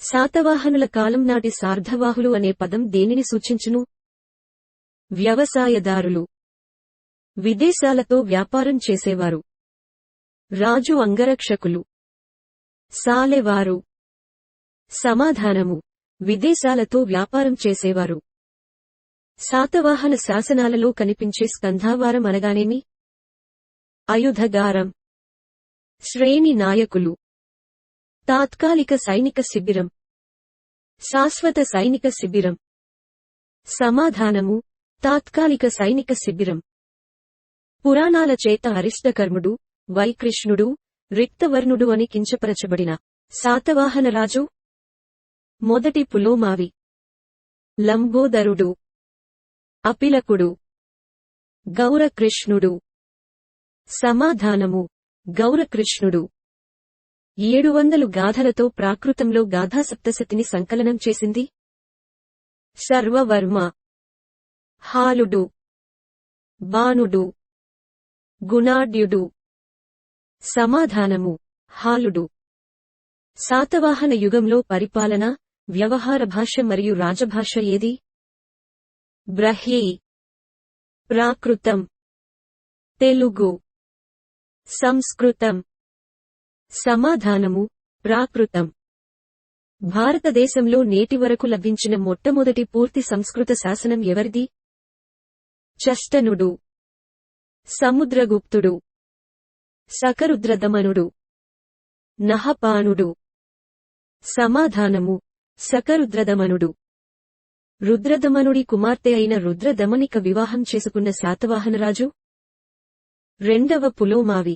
శాతవాహనుల కాలం నాటి సార్ధవాహులు అనే పదం దేనిని సూచించును? వ్యవసాయదారులు, విదేశాలతో వ్యాపారం చేసేవారు, రాజు అంగరక్షకులు, సాలెవారు. సమాధానము: విదేశాలతో వ్యాపారం చేసేవారు. శాతవాహన శాసనాలలో కనిపించే స్కంధావారం అనగానేమి? అయుధగారం, శ్రేణి నాయకులు, తాత్కాలిక సైనిక శిబిరం, శాశ్వత సైనిక శిబిరం. సమాధానము: తాత్కాలిక సైనిక శిబిరం. పురాణాల చేత అరిష్టకర్ముడు, వైకృష్ణుడు, రిక్తవర్ణుడు అని కించపరచబడిన శాతవాహన రాజు? మొదటి పులోమావి, లంబోదరుడు, అపిలకుడు, గౌరకృష్ణుడు. సమాధానము: గౌరకృష్ణుడు. 700 గాథలతో ప్రాకృతంలో గాథాసప్తశతిని సంకలనం చేసింది. శర్వవర్మ, హాలుడు, బాణుడు, గుణాఢ్యుడు. సమాధానము: హాలుడు. శాతవాహన యుగంలో పరిపాలన, వ్యవహార భాష మరియు రాజభాష ఏది? బ్రహ్యీ. ప్రాకృతం, తెలుగు, సంస్కృతం. సమాధానము: ప్రాకృతం. భారతదేశంలో నేటి వరకు లభించిన మొట్టమొదటి పూర్తి సంస్కృత శాసనం ఎవరిది? చష్టనుడు, సముద్రగుప్తుడు, శకరుద్రదమనుడు, నహపానుడు. సమాధానము: శకరుద్రదమనుడు. రుద్రదమనుడి కుమార్తె అయిన రుద్రదమనిక వివాహం చేసుకున్న శాతవాహనరాజు? రెండవ పులోమావి,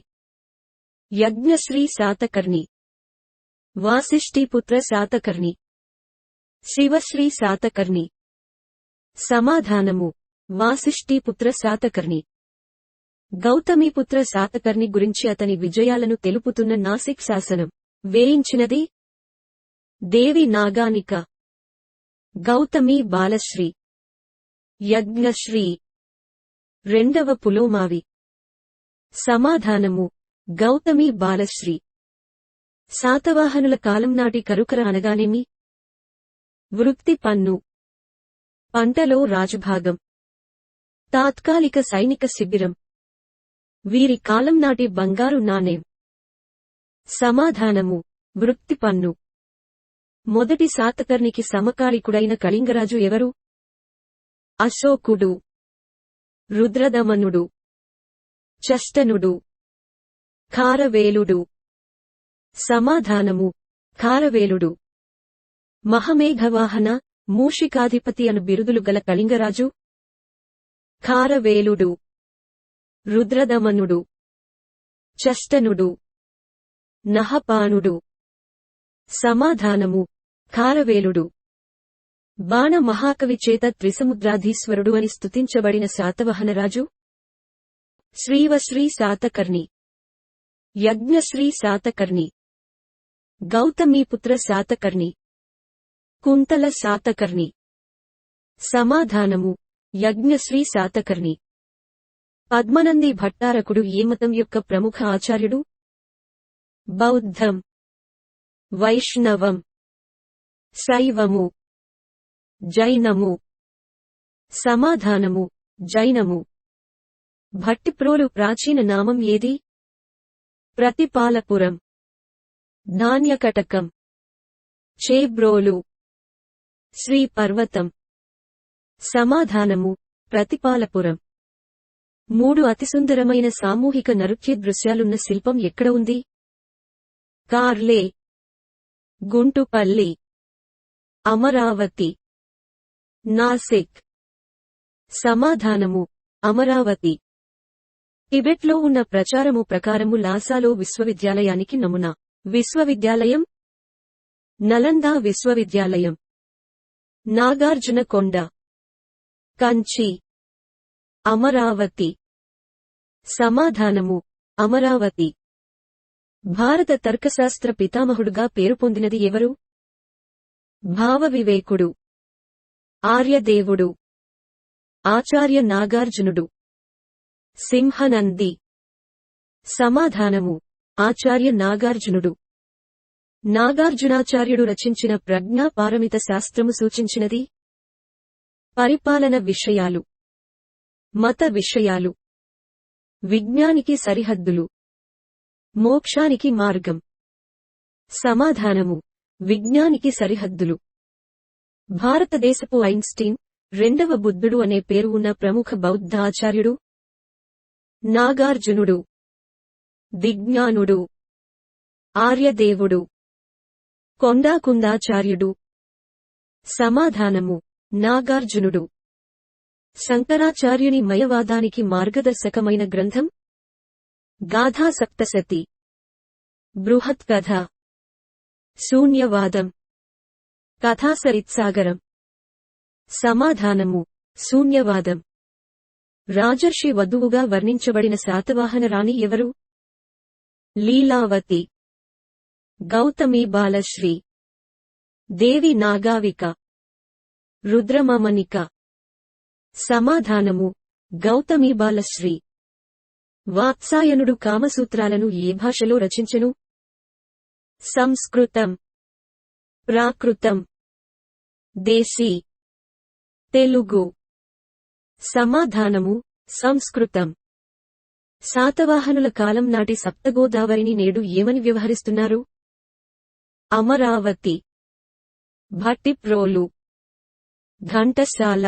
యజ్ఞశ్రీ శాతకర్ణి, వాసిష్ఠీపుత్ర శాతకర్ణి, శివశ్రీ శాతకర్ణి. సమాధానము: వాసిష్ఠీపుత్ర శాతకర్ణి. గౌతమీపుత్ర శాతకర్ణి గురించి అతని విజయాలను తెలుపుతున్న నాసిక్ శాసనం వేయించినది? దేవి నాగానిక, గౌతమీ బాలశ్రీ, యజ్ఞశ్రీ. రెండవ పులోమావి. సమాధానము: గౌతమీ బాలశ్రీ. శాతవాహనుల కాలం నాటి కరుకర అనగానేమి? వృత్తి పన్ను, పంటలో రాజభాగం, తాత్కాలిక సైనిక శిబిరం. వీరి కాలం నాటి బంగారు నాణేం? సమాధానము: వృత్తి పన్ను. మొదటి శాతకర్ణికి సమకాలికుడైన కళింగరాజు ఎవరు? అశోకుడు, రుద్రదమనుడు, చష్టనుడు, ఖారవేలుడు. సమాధానము: ఖారవేలుడు. మహమేఘవాహన, మూషికాధిపతి అను బిరుదులు గల కళింగరాజు? ఖారవేలుడు, రుద్రదమనుడు, చష్టనుడు, నహపానుడు. సమాధానము: ఖారవేలుడు. బాణ మహాకవి చేత త్రిసముద్రాధీశ్వరుడు అని స్తుతించబడిన శాతవాహనరాజు? శ్రీవశ్రీ శాతకర్ణి, యజ్ఞశ్రీ శాతకర్ణి, గౌతమీపుత్ర శాతకర్ణి, కుంతల శాతకర్ణి. సమాధానము: యజ్ఞశ్రీ శాతకర్ణి. పద్మనంది భట్టారకుడు ఏ మతం యొక్క ప్రముఖ ఆచార్యుడు? బౌద్ధం, వైష్ణవం, శైవము, జైనము. సమాధానము: జైనము. భట్టిప్రోలు ప్రాచీన నామం ఏది? ప్రతిపాలపురం, ధాన్యకటకం, చేబ్రోలు, శ్రీపర్వతం. సమాధానము: ప్రతిపాలపురం. 3 అతిసుందరమైన సామూహిక నృత్య దృశ్యాలున్న శిల్పం ఎక్కడ ఉంది? కార్లే, గుంటుపల్లి, అమరావతి, నాసిక్. సమాధానము: అమరావతి. టిబెట్లో ఉన్న ప్రచారము ప్రకారము లాసాలో విశ్వవిద్యాలయానికి నమూనా విశ్వవిద్యాలయం? నలందా విశ్వవిద్యాలయం, నాగార్జున కొండ, కంచి, అమరావతి. సమాధానము: అమరావతి. భారత తర్కశాస్త్ర పితామహుడుగా పేరు పొందినది ఎవరు? భావవివేకుడు, ఆర్యదేవుడు, ఆచార్య నాగార్జునుడు, సింహనంది. సమాధానము: ఆచార్య నాగార్జునుడు. నాగార్జునాచార్యుడు రచించిన ప్రజ్ఞాపారమిత శాస్త్రము సూచించినది పరిపాలన విషయాలు, మత విషయాలు, విజ్ఞానికి సరిహద్దులు, మోక్షానికి మార్గం. సమాధానము: విజ్ఞానికి సరిహద్దులు. భారతదేశపు ఐన్స్టీన్, రెండవ బుద్ధుడు అనే పేరు ఉన్న ప్రముఖ బౌద్ధ ఆచార్యుడు నాగార్జునుడు. దిజ్ఞానుడు, ఆర్యదేవుడు, కొండాకుందాచార్యుడు. సమాధానము: నాగార్జునుడు. శంకరాచార్యుని మయవాదానికి మార్గదర్శకమైన గ్రంథం గాథా సప్తశతి, బృహత్ కథ, శూన్యవాదం, కథాసరిత్సాగరం. సమాధానము: శూన్యవాదం. రాజర్షి వధువుగా వర్ణించబడిన శాతవాహన రాణి ఎవరు? లీలావతి. గౌతమి బాలశ్రీ, దేవి నాగావిక, రుద్రమమనిక. సమాధానము: గౌతమి బాలశ్రీ. వాత్సాయనుడు కామసూత్రాలను ఏ భాషలో రచించెను? సంస్కృతం, ప్రాకృతం, దేశీ, తెలుగు. సమాధానము: సంస్కృతం. శాతవాహనుల కాలం నాటి సప్తగోదావరిని నేడు ఏమని వ్యవహరిస్తున్నారు? అమరావతి, భట్టిప్రోలు, ఘంటసాల,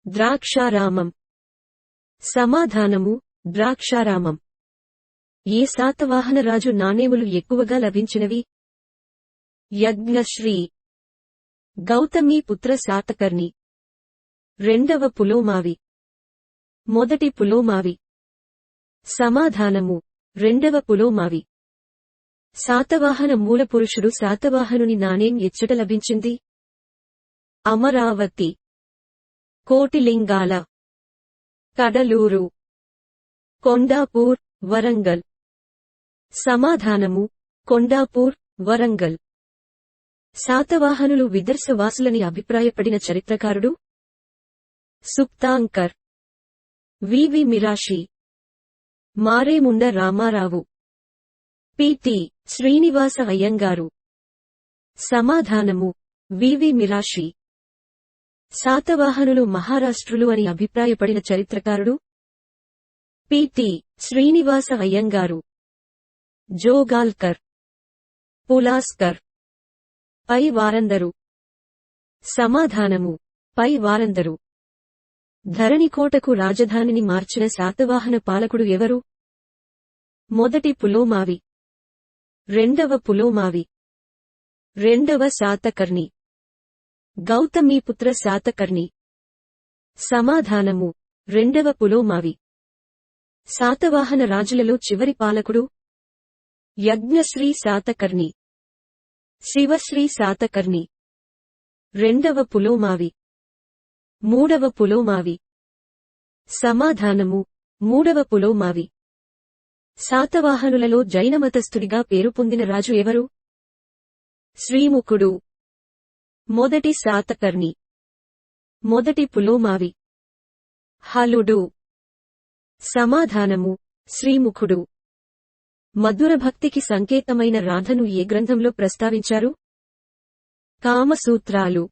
ద్రాక్షారామం. సమాధానము: ద్రాక్షారామం. ఏ శాతవాహన రాజు నాణేములు ఎక్కువగా లభించినవి? యజ్ఞశ్రీ. గౌతమీ పుత్ర శాతకర్ణి. రెండవ పులోమావి, మొదటి పులోమావి. సమాధానము: రెండవ పులోమావి. శాతవాహన మూలపురుషుడు శాతవాహనుని నాణేం ఎచ్చట లభించింది? అమరావతి, కోటిలింగాల, కడలూరు, కొండాపూర్, వరంగల్. సమాధానము: కొండాపూర్, వరంగల్. శాతవాహనులు విదర్శవాసులని అభిప్రాయపడిన చరిత్రకారుడు సుప్తాంకర్. వివి మిరాషి, మారేముండ రామారావు, పి.టి. శ్రీనివాస అయ్యంగారు. సమాధానము: వివి మిరాషి. శాతవాహనులు మహారాష్ట్రులు అని అభిప్రాయపడిన చరిత్రకారుడు పి.టి. శ్రీనివాస అయ్యంగారు. జోగాల్కర్, పులాస్కర్. పై వారందరు. సమాధానము: పై వారందరు. ధరణికోటకు రాజధానిని మార్చిన శాతవాహన పాలకుడు ఎవరు? మొదటి పులోమావి, రెండవ పులోమావి, రెండవ శాతకర్ణి, గౌతమీపుత్ర శాతకర్ణి. సమాధానము: రెండవ పులోమావి. శాతవాహన రాజులలో చివరి పాలకుడు యజ్ఞశ్రీ శాతకర్ణి, శివశ్రీ శాతకర్ణి. రెండవ పులోమావి, మూడవ పులోమావి. సమాధానము: మూడవ పులోమావి. శాతవాహనులలో జైనమతస్థుడిగా పేరు పొందిన రాజు ఎవరు? శ్రీముఖుడు. మొదటి శాతకర్ణి, మొదటి పులోమావి. హలుడు. సమాధానము: శ్రీముఖుడు. మధురభక్తికి సంకేతమైన రాధను ఏ గ్రంథంలో ప్రస్తావించారు? కామసూత్రాలు,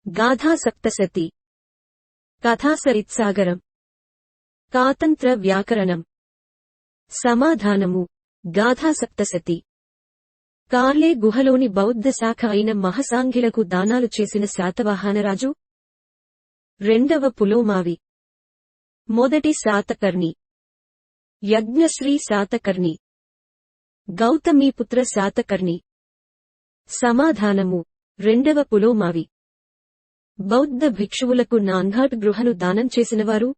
గాథా సప్తశతి, కథాసరిత్సాగరం, కాతంత్ర వ్యాకరణం. సమాధానము: గాథా సప్తశతి. కార్లే గుహలోని బౌద్ధ శాఖ అయిన మహసాంఘిలకు దానాలు చేసిన శాతవాహనరాజు రెండవ పులోమావి, మొదటి శాతకర్ణి. యజ్ఞశ్రీ శాతకర్ణి, గౌతమీపుత్ర శాతకర్ణి. సమాధానము: రెండవ పులోమావి. బౌద్ధ భిక్షువులకు నాన్ఘాట్ గృహను దానం చేసినవారు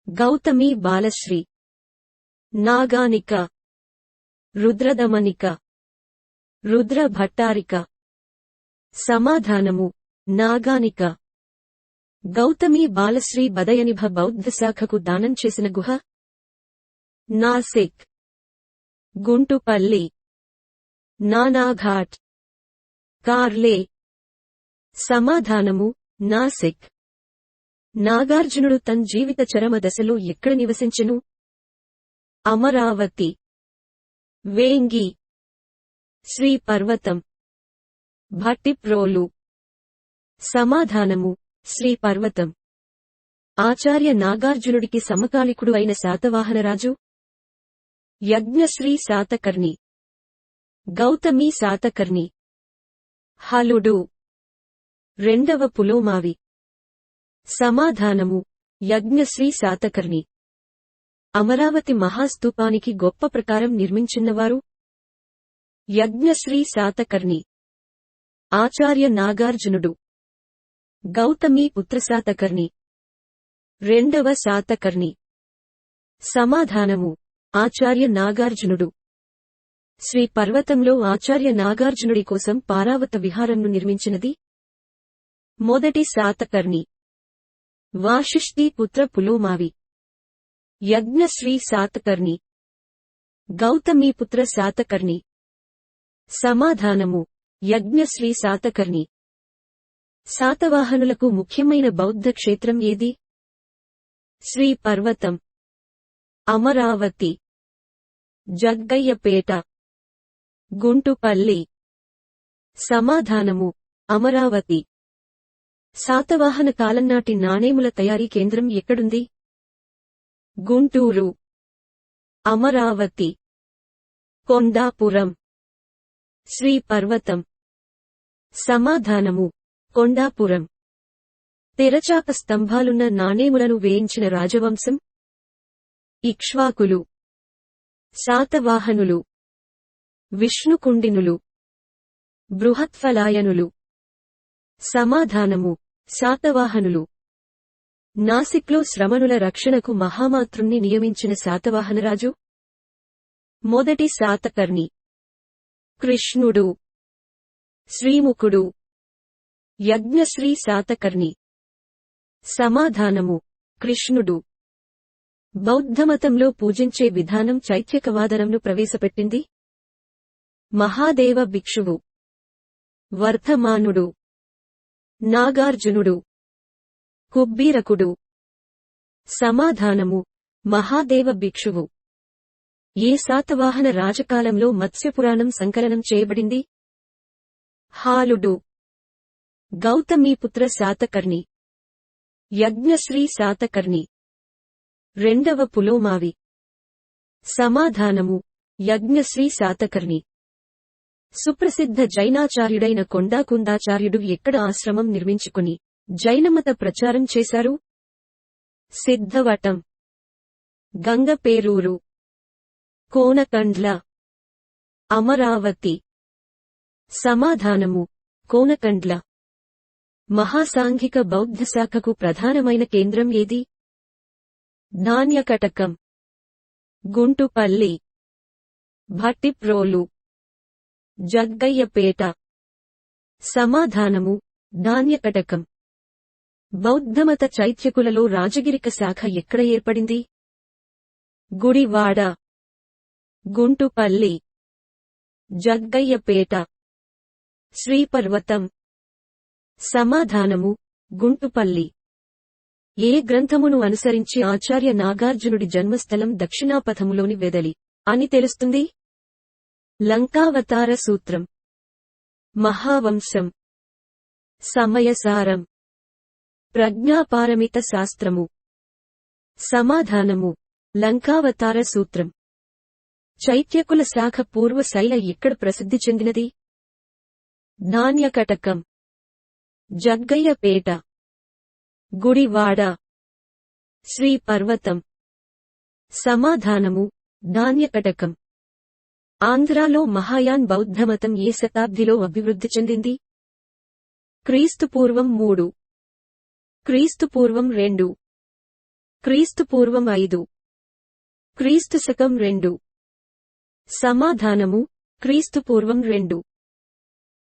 గౌతమి బాలశ్రీ. నాగానిక, రుద్రదమనిక, రుద్ర భట్టారిక. సమాధానము: నాగానిక. గౌతమి బాలశ్రీ బదయనిభ బౌద్ధ శాఖకు దానం చేసిన గుహ నాసిక్, గుంటుపల్లి, నానాఘాట్, కార్లే. సమాధానము: నాసిక్. నాగార్జునుడు తన్ జీవిత చరమ దశలో ఎక్కడ నివసించెను? అమరావతి, వేంగి, శ్రీ పర్వతం భట్టిప్రోలు. సమాధానము శ్రీ పర్వతం. ఆచార్య నాగార్జునుడికి సమకాలికుడు అయిన శాతవాహనరాజు యజ్ఞశ్రీ శాతకర్ణి. గౌతమి శాతకర్ణి. హలుడు. రెండవ పులోమావి. సమాధానము యజ్ఞశ్రీ శాతకర్ణి. అమరావతి మహాస్తూపానికి గొప్ప ప్రకారం నిర్మించినవారు యజ్ఞశ్రీ శాతకర్ణి. ఆచార్య నాగార్జునుడు. గౌతమి పుత్ర శాతకర్ణి. రెండవ శాతకర్ణి. సమాధానము ఆచార్య నాగార్జునుడు. శ్రీ పర్వతంలో ఆచార్య నాగార్జునుడి కోసం పారావత విహారంను నిర్మించినది మొదటి శాతకర్ణి. వాశిష్ఠి పుత్ర పులోమావి. యజ్ఞశ్రీ శాతకర్ణి. గౌతమీపుత్ర శాతకర్ణి. సమాధానము యజ్ఞశ్రీ శాతకర్ణి. శాతవాహనులకు ముఖ్యమైన బౌద్ధ క్షేత్రం ఏది? శ్రీ పర్వతం, అమరావతి, జగ్గయ్యపేట, గుంటుపల్లి. సమాధానము అమరావతి. శాతవాహన కాలంనాటి నాణేముల తయారీ కేంద్రం ఎక్కడుంది? గుంటూరు, అమరావతి, కొండాపురం. శ్రీ పర్వతం. సమాధానము కొండాపురం. తెరచాప స్తంభాలున్న నాణేములను వేయించిన రాజవంశం ఇక్ష్వాకులు. శాతవాహనులు, విష్ణుకుండినులు, బృహత్ఫలాయనులు. సమాధానము శాతవాహనులు. నాసిక్లో శ్రమణుల రక్షణకు మహామాతృణ్ణి నియమించిన శాతవాహనరాజు మొదటి శాతకర్ణి. కృష్ణుడు, శ్రీముఖుడు. యజ్ఞశ్రీ శాతకర్ణి. సమాధానము కృష్ణుడు. బౌద్ధమతంలో పూజించే విధానం చైత్యకవాదనంను ప్రవేశపెట్టింది మహాదేవ భిక్షువు. వర్ధమానుడు, నాగార్జునుడు, కుబ్బీరకుడు. సమాధానము మహాదేవ భిక్షువు. ఏ శాతవాహన రాజకాలంలో మత్స్యపురాణం సంకలనం చేయబడింది? హాలుడు. గౌతమీపుత్ర శాతకర్ణి. యజ్ఞశ్రీ శాతకర్ణి. రెండవ పులోమావి. సమాధానము యజ్ఞశ్రీ శాతకర్ణి. సుప్రసిద్ధ జైనాచార్యుడైన కొండాకుందాచార్యుడు ఎక్కడ ఆశ్రమం నిర్మించుకుని జైనమత ప్రచారం చేశారు? సిద్ధవటం, గంగపేరూరు, కోనకండ్ల, అమరావతి. సమాధానము కోనకండ్ల. మహాసాంఘిక బౌద్ధ శాఖకు ప్రధానమైన కేంద్రం ఏది? ధాన్యకటకం, గుంటుపల్లి, భట్టిప్రోలు, జగ్గయ్యపేట. సమాధానము ధాన్యకటకం. బౌద్ధమత చైత్యకులలో రాజగిరిక శాఖ ఎక్కడ ఏర్పడింది? గుడివాడ, గుంటుపల్లి, జగ్గయ్యపేట. శ్రీపర్వతం. సమాధానము గుంటుపల్లి. ఏ గ్రంథమును అనుసరించి ఆచార్య నాగార్జునుడి జన్మస్థలం దక్షిణాపథములోని వెదలి అని తెలుస్తుంది? లంకావతార సూత్రం, మహావంశం, సమయసారం, ప్రజ్ఞాపారమిత శాస్త్రము. సమాధానము లంకావతార సూత్రం. చైత్యకుల శాఖ పూర్వ శైల ఎక్కడ ప్రసిద్ధి చెందినది? ధాన్యకటకం, జగ్గయ్యపేట, గుడివాడ. శ్రీ పర్వతం. సమాధానము ధాన్యకటకం. ఆంధ్రాలో మహాయాన్ బౌద్ధమతం ఏ శతాబ్దిలో అభివృద్ధి చెందింది? క్రీస్తుపూర్వం 3, క్రీస్తుపూర్వం 2, క్రీస్తుపూర్వం 5, క్రీస్తుశకం 2. సమాధానము క్రీస్తుపూర్వం 2.